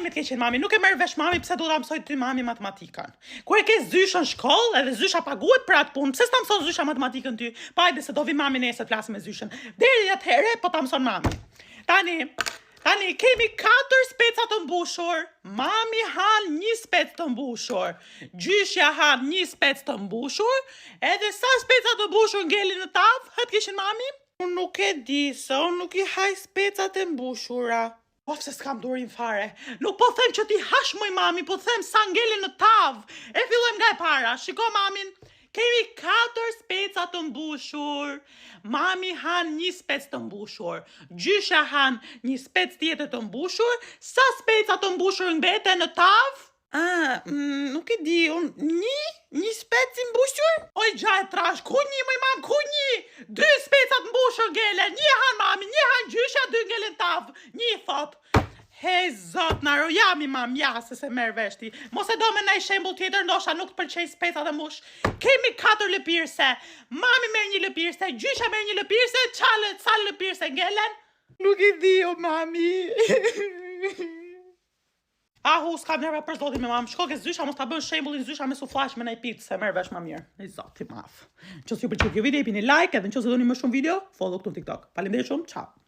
me të keqen mami, nuk e merr vesh mami pse do ta mësoj ty mami matematikën. Kur e ke zyshën shkollë edhe zysha paguhet për atë punë, pse s'ta mëson zysha matematikën ty? Pa hajde se do vi mami nesër të flasim me zyshën. Deri atëherë po ta mëson mami. Tani kemi 4 speca të mbushur. Mami han 1 spec të mbushur. Gjyshja han 1 spec të mbushur. Edhe sa speca të mbushur ngelin në tavë? Ha të kishin mami? Unë nuk e di, se unë nuk i haj specat e mbushura. Po se s'kam durin fare. Nuk po them që ti hash muj mami, po them sa ngelin në tavë. E fillojmë nga e para. Shiko mamin. Kemi 4 speca të mbushur. Mami han 1 spec të mbushur. Gjysha han 1 spec tjetër të mbushur. Sa speca të mbushur mbeten në tavë? Nuk e di, një spec i mbushur? Oj, gjaj trash, ku një, mëj mam, ku një? 2 specat mbushur ngelen, 1 han mami, 1 han gjysha, 2 ngelen tavë. 1 thot. Hej, zot, na rojami, mam, ja, se merr veshti. Mos e do me nej shembull tjetër, ndosha nuk të pëlqej specat e mbush. Kemi 4 lëpirse. Mami merr 1 lëpirse, gjysha merr 1 lëpirse, sa lëpirse ngelen? Nuk i di, o mami. Ahu, s'kam nerva për zotin me mamë. Shko ke zysha, mos ta bën shembullin zysha me suflash me nej pitë, se merr vesh ma mirë. I zoti maf. Nëse ju pëlqeu kjo video, jepini like, edhe nëse doni më shumë video, follow këtu në TikTok. Faleminderit shumë, ciao.